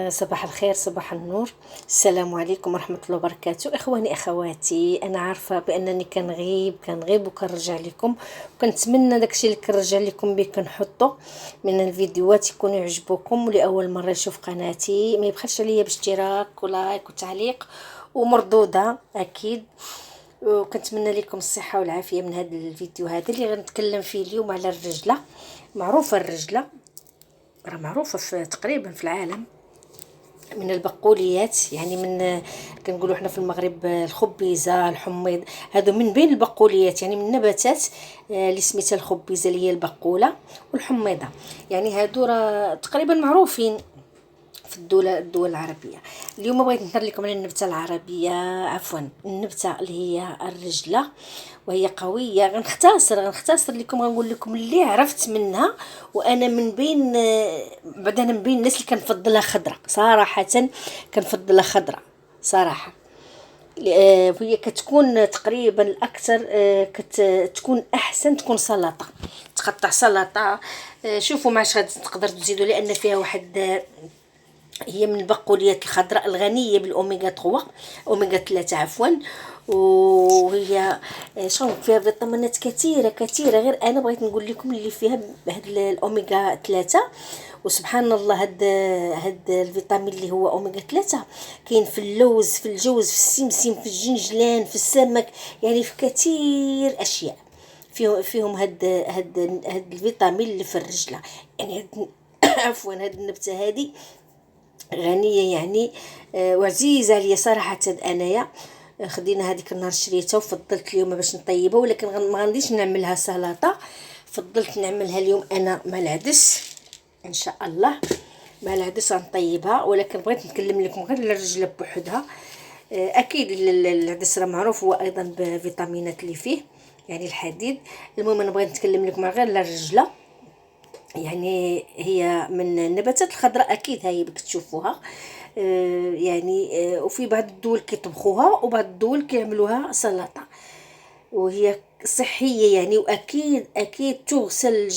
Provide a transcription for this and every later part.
صباح الخير، صباح النور. السلام عليكم ورحمة الله وبركاته. إخواني أخواتي، أنا عارفة بأنني كنغيب وكنرجع لكم، وكنتمنى داكشي اللي كنرجع لكم به كنحطه من الفيديوهات يكونوا يعجبوكم. ولأول مرة يشوف قناتي ما يبخلش عليا باشتراك ولايك وتعليق ومردودة أكيد. وكنتمنى لكم الصحة والعافية من هذا الفيديو هذا اللي غنتكلم فيه اليوم على الرجلة. معروفة الرجلة، راه معروفة تقريبا في العالم، من البقوليات، يعني من كنقولوا احنا في المغرب الخبيزه، الحميض، هادو من بين البقوليات، يعني من النباتات اللي سميتها الخبيزه اللي هي البقوله والحميضه. يعني هادو راه تقريبا معروفين في الدول العربيه. اليوم بغيت نهضر لكم على النبته العربيه، عفوا النبته اللي هي الرجله، وهي قويه. غنختصر لكم، غنقول لكم اللي عرفت منها. وانا من بين بعد انا من بين الناس اللي كنفضلها خضره صراحه، كنفضلها خضره صراحه. وهي كتكون تقريبا الاكثر، كتكون احسن تكون سلطه، تقطع سلطه. شوفوا معاش غادي تقدر تزيدوا، لان فيها واحد، هي من البقوليات الخضراء الغنيه بالاوميغا 3، اوميغا 3 عفوا. وهي شنو فيها فيتامينات كثيره غير انا بغيت نقول لكم اللي فيها هاد الاوميغا 3. وسبحان الله، هاد الفيتامين اللي هو اوميغا 3 كاين في اللوز، في الجوز، في السمسم، في الجنجلان، في السمك، يعني في كثير اشياء فيهم هاد الفيتامين اللي في الرجله. يعني عفوا هاد النبته هذه غنيه يعني، وعزيزه عليا صراحه. انايا خدينا هذيك النهار شريتها وفضلت اليوم باش نطيبها، ولكن ما غنديش نعملها سلطه، فضلت نعملها اليوم انا مع العدس ان شاء الله. مع العدس غنطيبها، ولكن بغيت نتكلم لكم غير على الرجله بوحدها. اكيد العدس راه معروف هو ايضا بفيتامينات اللي فيه، يعني الحديد. المهم انا بغيت نتكلم لكم غير على الرجله، يعني هي من النباتات الخضراء اكيد هاي بتشوفوها. يعني وفي بعض الدول كيطبخوها، وبعض الدول كيعملوها سلطه، وهي صحيه يعني. واكيد تغسل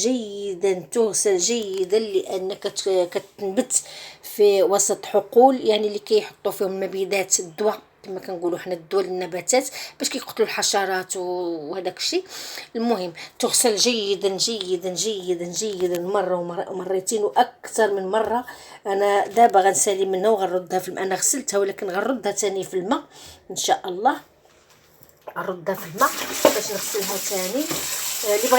جيدا لانك كتنبت في وسط حقول، يعني اللي كيحطوا فيهم مبيدات الدواء كما كنقولوا حنا الدول النباتات، باش كيقتلوا الحشرات وهذاك الشيء. المهم تغسل جيدا مره ومرتين واكثر من مره. انا دابا غنسالي منها وغنردها في الماء، انا غسلتها ولكن غنردها تاني في الماء ان شاء الله. نردها في الماء باش نغسلها ثاني. اللي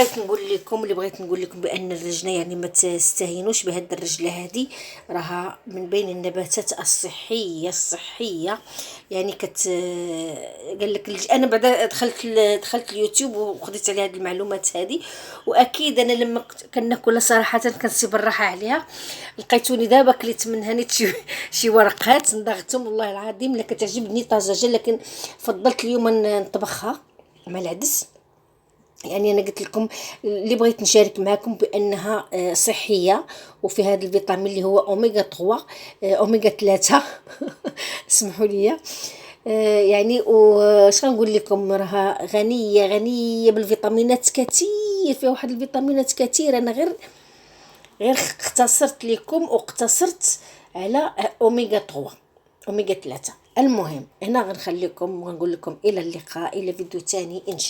بغيت نقول لكم بان الرجله يعني ما تستهينوش بهذه الرجله هذه، راها من بين النباتات الصحيه. يعني قال لك انا بعدا دخلت اليوتيوب وخديت على هذه المعلومات هذه. واكيد انا لما كناكلها صراحه كنسي بالراحه عليها. لقيتوني دابا كليت منها نيت شي ورقات نضغتهم، والله العظيم لا كتعجبني طازجه، لكن فضلت اليوم نطبخها مع العدس. يعني انا قلت لكم اللي بغيت نشارك معكم بانها صحيه، وفي هذا الفيتامين اللي هو اوميغا 3، اوميغا 3 اسمحوا لي. يعني واش غنقول لكم، راها غنيه بالفيتامينات كثير، فيها واحد الفيتامينات كثير. انا غير اختصرت لكم واقتصرت على اوميغا 3، اوميغا 3. المهم هنا غنخليكم ونقول لكم الى اللقاء، الى فيديو تاني ان شاء الله.